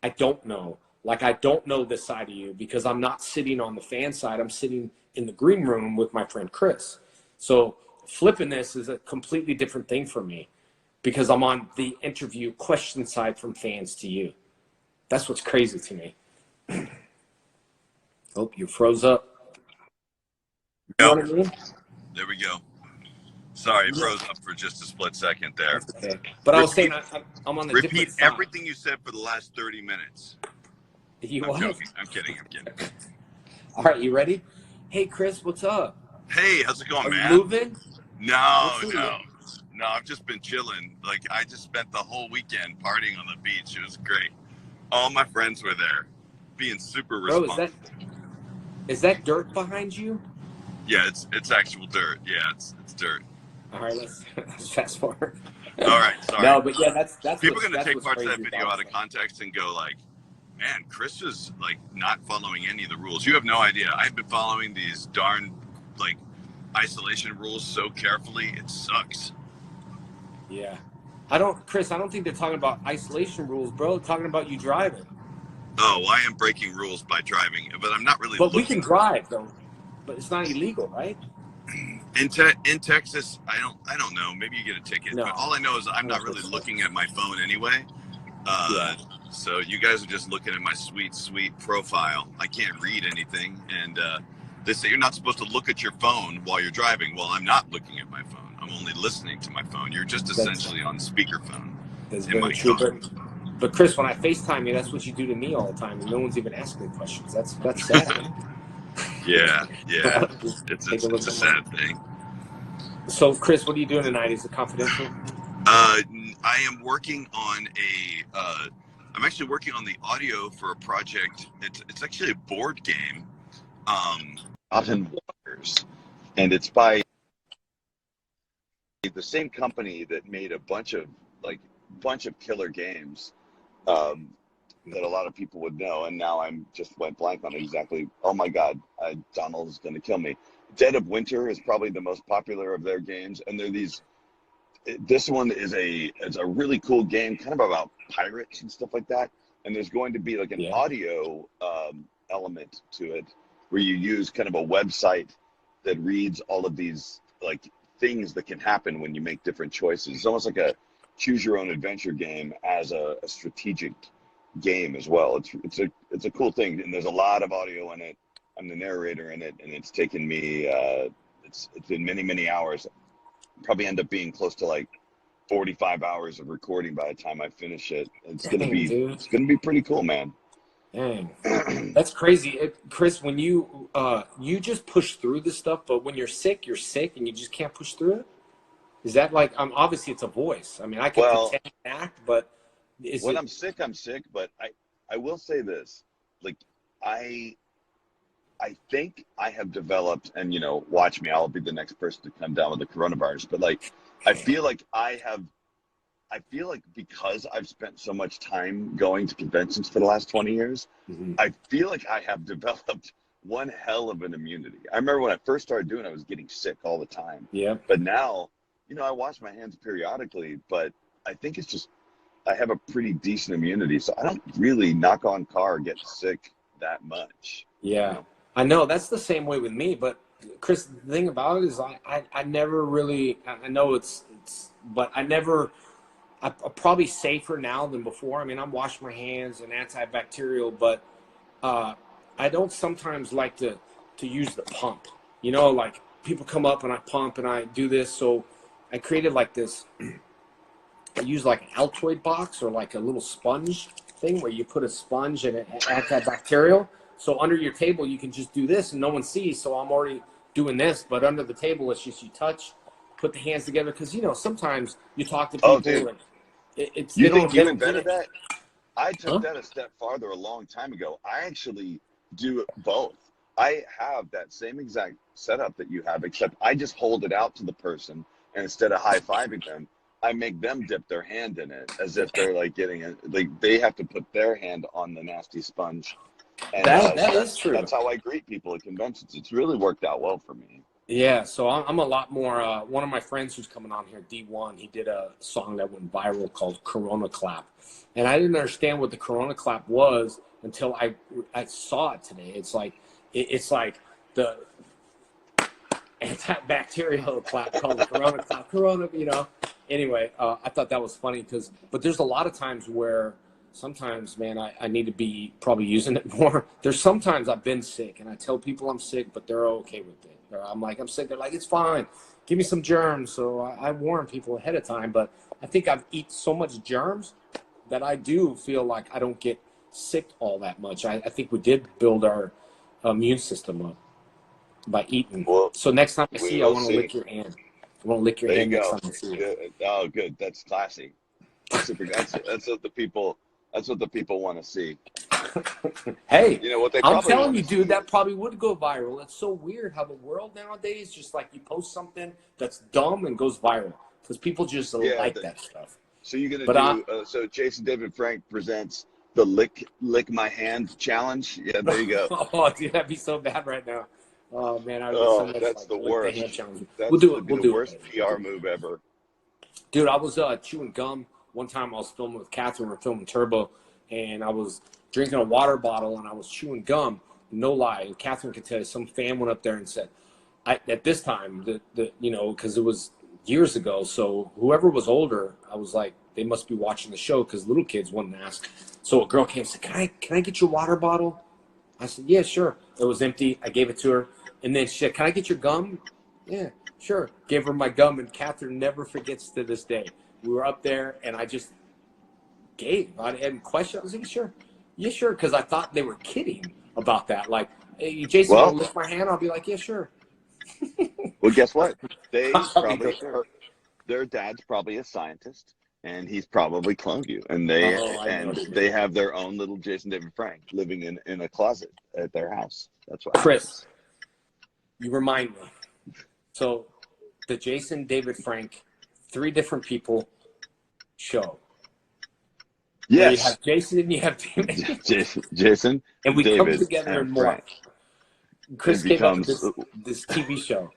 I don't know. Like I don't know this side of you because I'm not sitting on the fan side. I'm sitting in the green room with my friend Chris. So flipping this is a completely different thing for me because I'm on the interview question side from fans to you. That's what's crazy to me. Oh, you froze up. You know Yep. what I mean? There we go. Sorry, it Yeah, froze up for just a split second there. that's okay. But I was saying Repeat I'm on the repeat different side. everything you said for the last 30 minutes. You I'm what? joking. I'm kidding. All right, you ready? Hey, Chris, what's up? Hey, how's it going, Are you man? moving? No, What's no. up? No, I've just been chilling. Like I just spent the whole weekend partying on the beach. It was great. All my friends were there, being super Bro, responsible. is that dirt behind you? Yeah, it's actual dirt. Yeah, it's dirt. All right, let's fast forward. All right, sorry. No, but yeah, People are gonna that's take what's parts of crazy that video about out it. of context and go like, "Man, Chris is like not following any of the rules." You have no idea. I've been following these darn like isolation rules so carefully. It sucks. Yeah, Chris. I don't think they're talking about isolation rules, bro. They're talking about you driving. Oh, I am breaking rules by driving, but I'm not really But we can looking. drive though. But it's not illegal, right? In Texas, I don't know. Maybe you get a ticket, but No, all I know is I'm I not don't think really so. looking at my phone anyway. Yeah, So you guys are just looking at my sweet profile. I can't read anything, and they say you're not supposed to look at your phone while you're driving. Well, I'm not looking at my phone. I'm only listening to my phone. You're just that's essentially on speakerphone that's in very my true. car. But Chris, when I FaceTime you, that's what you do to me all the time, and no one's even asking me questions. That's sad. Yeah. Take a It's look a at my. sad thing. So, Chris, what are you doing tonight? Is it confidential? I am working on I'm actually working on the audio for a project. It's actually a board game. Forgotten Waters, and it's by the same company that made a bunch of killer games um, that a lot of people would know. And now I'm just went blank on exactly. Oh my God, Donald is going to kill me. Dead of Winter is probably the most popular of their games, and they're these. This one is a really cool game, kind of about pirates and stuff like that. And there's going to be like an Yeah. audio element to it, where you use kind of a website that reads all of these like things that can happen when you make different choices. It's almost like a choose your own adventure game as a strategic game as well. It's a cool thing, and there's a lot of audio in it. I'm the narrator in it, and it's taken me it's been many hours. Probably end up being close to like 45 hours of recording by the time I finish it. Dang, dude. It's gonna be pretty cool, man. Dang. That's crazy. Chris, when you just push through this stuff, but when you're sick and you just can't push through it? Is that like obviously it's a voice. I mean, I can Well, pretend and act, but is when it I'm sick, but I will say this. Like I I think I have developed, and watch me, I'll be the next person to come down with the coronavirus, but like I feel like I feel like because I've spent so much time going to conventions for the last 20 years, Mhm. I feel like I have developed one hell of an immunity. I remember when I first started doing it, I was getting sick all the time. Yeah. But now, I wash my hands periodically, but I think it's just I have a pretty decent immunity. So I don't really, knock on car, get sick that much. Yeah. I know that's the same way with me, but Chris, the thing about it is I never really I know but I'm probably safer now than before. I mean, I'm washing my hands and antibacterial, but uh, I don't sometimes like to use the pump. Like people come up and I pump and I do this. So I created like this I use like an Altoid box or like a little sponge thing where you put a sponge and it antibacterial. So under your table, you can just do this and no one sees. So I'm already doing this, but under the table, it's just you touch, put the hands together. Cause you know, sometimes you talk to Oh, people dude, and it's, you think they you don't get invented it. that? I took Huh? that a step farther a long time ago. I actually do both. I have that same exact setup that you have, except I just hold it out to the person, and instead of high-fiving them, I make them dip their hand in it as if they're like getting it. Like they have to put their hand on the nasty sponge, and That is true. that's how I greet people at conventions. It's really worked out well for me. Yeah, so I'm a lot more. One of my friends who's coming on here, D1, he did a song that went viral called Corona Clap. And I didn't understand what the Corona Clap was until I saw it today. It's like the antibacterial clap called the Corona Clap. Corona, you know. Anyway, I thought that was funny but there's a lot of times where sometimes, man, I need to be probably using it more. There's sometimes I've been sick and I tell people I'm sick, but they're okay with it. Or I'm like, I'm sick. They're like, it's fine. Give me some germs. So I warn people ahead of time. But I think I've eaten so much germs that I do feel like I don't get sick all that much. I think we did build our immune system up by eating. Well, So next time I we see you, I will want to see. lick your hand. I want to lick your There you hand next go. time I see you. Good. Oh, good. That's classy. Super. That's what the people. That's what the people want to see. Hey, You know what they I'm probably telling want you, to dude, see that is, probably would go viral. It's so weird how the world nowadays, just like you post something that's dumb and goes viral because people just yeah. like that stuff. So you're gonna But do. So Jason David Frank presents the lick my hand challenge. Yeah, there you go. oh, dude, that'd be so bad right now. Oh man, I would get so Oh, much that's like the lick the hand worst. challenge. We'll That's do would it. be We'll the do it, worst baby. We'll do PR it. move ever. Dude, I was chewing gum. One time I was filming with Catherine. We're filming Turbo, and I was drinking a water bottle and I was chewing gum. No lie. And Catherine could tell you, some fan went up there and said, at this time, you know, because it was years ago. So whoever was older, I was like, they must be watching the show because little kids wouldn't ask. So a girl came and said, can I get your water bottle? I said, yeah, sure. It was empty. I gave it to her. And then she said, can I get your gum? Yeah, sure. Gave her my gum, and Catherine never forgets to this day. We were up there, and I just gave. I didn't question. I was like, sure. Yeah, sure. Because I thought they were kidding about that. Like, hey, Jason, want Well, to lick my hand? I'll be like, yeah, sure. well, guess what? They I'll be probably sure. their dad's probably a scientist, and he's probably cloned you. And Oh, I know, dude. they have their own little Jason David Frank living in a closet at their house. That's what Chris, happens. you remind me. So, the Jason David Frank, 3 different people show. Where you Yes, have Jason and you have David. Jason, And we come David, together and in morph. Frank. It Chris came up with becomes this TV show.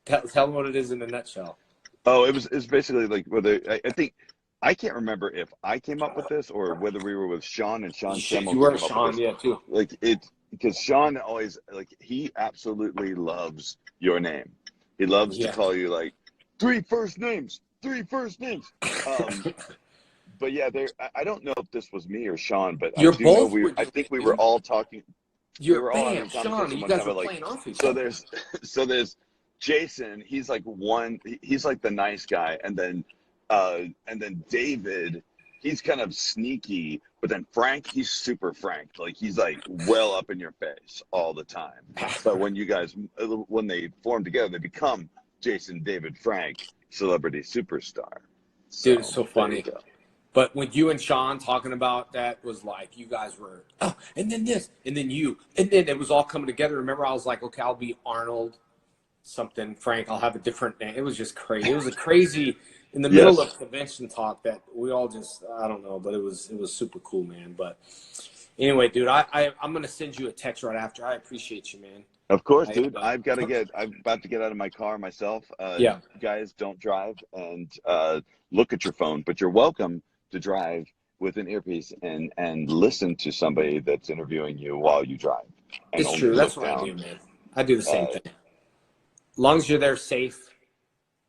Tell them what it is in a nutshell. oh, it's basically like whether I think I can't remember if I came up with this or whether we were with Sean and Sean Shit, Semmel you were came up with Sean, this. yeah, too. Like it because Sean always like he absolutely loves your name. He loves to Yeah. call you like three first names, three first names. Um, but yeah, I don't know if this was me or Sean, but I You're do know both were I doing think it, we were dude. all talking. We You're were all having bam, a Sean, conversation and you one guys time were about like playing off each so other. there's there's Jason, he's like he's like the nice guy, and then David, he's kind of sneaky, but then Frank, he's super Frank, like he's like well up in your face all the time. But when they form together, they become Jason David Frank, celebrity superstar. Dude, it's So so there you funny. go. But when you and Sean talking about that was like you guys were, oh, and then this, and then you, and then it was all coming together. Remember, I was like, okay, I'll be Arnold something, Frank, I'll have a different name. It was just crazy. It was a crazy in the middle Yes, of convention talk that we all just I don't know, but it was super cool, man. But anyway, dude, I'm gonna send you a text right after. I appreciate you, man. of course, I dude. I'm about to get out of my car myself. yeah, Guys, don't drive and look at your phone, but you're welcome to drive with an earpiece and listen to somebody that's interviewing you while you drive, and it's only true. That's look what I do, down. man. I do the same Uh, thing. As long as you're there safe,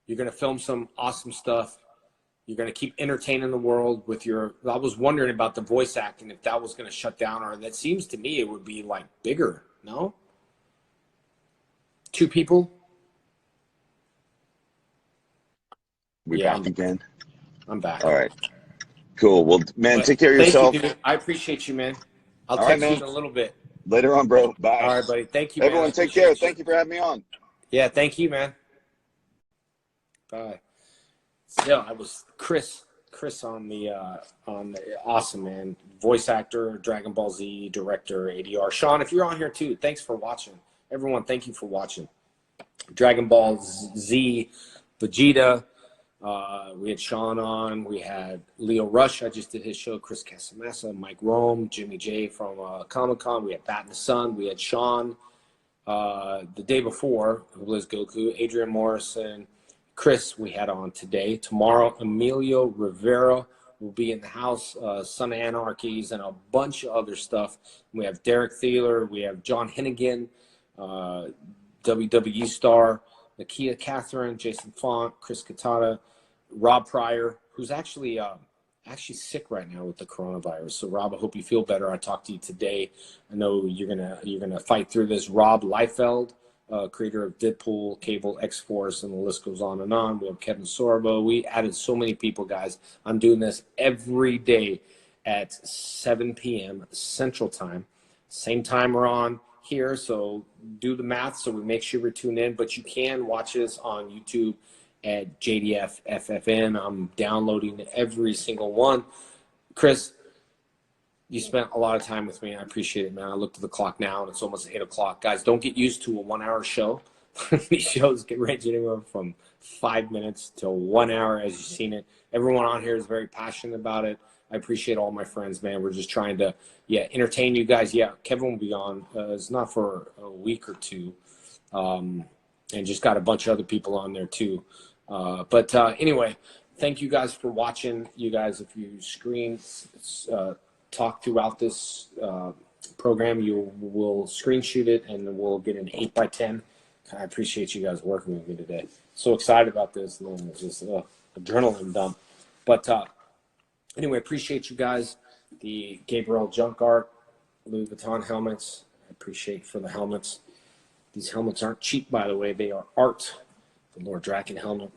you're gonna film some awesome stuff. You're going to keep entertaining the world with your. I was wondering about the voice acting, if that was going to shut down, or that seems to me it would be like bigger. No? 2 people? we Yeah. back again. I'm back. All right. Cool. Well, man, But take care of thank yourself. you, dude. I appreciate you, man. I'll All right, text you man. in a little bit. Later on, bro. Bye. All right, buddy. Thank you, man. I Everyone, take care. appreciate you. Thank you for having me on. Yeah, thank you, man. Bye. Yeah, I was Chris on the awesome, man. Voice actor, Dragon Ball Z, director, ADR. Sean, if you're on here too, thanks for watching. Everyone, thank you for watching. Dragon Ball Z, Vegeta. We had Sean on. We had Leo Rush. I just did his show. Chris Casamassa, Mike Rome, Jimmy J from Comic Con. We had Bat in the Sun. We had Sean the day before, who was Goku. Adrian Morrison. Chris we had on today. Tomorrow, Emilio Rivera will be in the house. Son of Anarchies and a bunch of other stuff. We have Derek Thaler. We have John Hennigan, WWE star. Nakia Catherine, Jason Font, Chris Katata, Rob Pryor, who's actually sick right now with the coronavirus. So Rob, I hope you feel better. I talked to you today. I know you're gonna fight through this. Rob Liefeld, creator of Deadpool, Cable, X-Force, and the list goes on and on. We have Kevin Sorbo. We added so many people, guys. I'm doing this every day at 7 p.m. Central Time. Same time we're on here, so do the math so we make sure we tune in. But you can watch us on YouTube at JDFFFN. I'm downloading every single one. Chris, you spent a lot of time with me. I appreciate it, man. I looked at the clock now, and it's almost 8 o'clock. Guys, don't get used to a 1-hour show. These shows can range anywhere from 5 minutes to 1 hour, as you've seen it. Everyone on here is very passionate about it. I appreciate all my friends, man. We're just trying to, entertain you guys. Yeah, Kevin will be on. It's not for a week or two. And just got a bunch of other people on there, too. But anyway, thank you guys for watching. You guys, if you talk throughout this program, you will screen-shoot it, and we'll get an 8x10. I appreciate you guys working with me today. So excited about this. And then it's just adrenaline dump. But anyway, appreciate you guys. The Gabriel Junk Art, Louis Vuitton helmets. I appreciate for the helmets. These helmets aren't cheap, by the way. They are art. The Lord Draken helmet.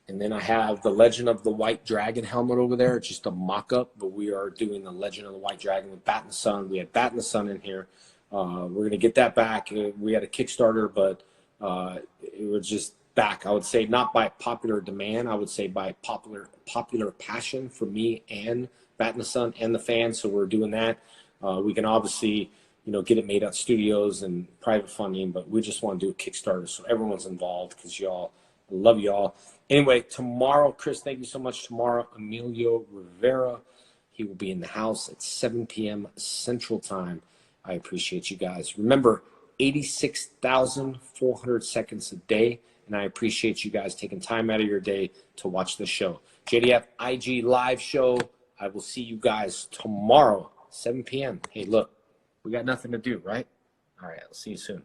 And then I have the Legend of the White Dragon helmet over there. It's just a mock-up, but we are doing the Legend of the White Dragon with Bat in the Sun. We had Bat in the Sun in here. We're going to get that back. We had a Kickstarter, but it was just back. I would say not by popular demand. I would say by popular passion for me and Bat in the Sun and the fans. So we're doing that. We can obviously, get it made at studios and private funding, but we just want to do a Kickstarter so everyone's involved because y'all, I love y'all. Anyway, tomorrow, Chris, thank you so much. Tomorrow, Emilio Rivera, he will be in the house at 7 p.m. Central Time. I appreciate you guys. Remember, 86,400 seconds a day, and I appreciate you guys taking time out of your day to watch the show. JDF IG live show. I will see you guys tomorrow, 7 p.m. Hey, look, we got nothing to do, right? All right, I'll see you soon.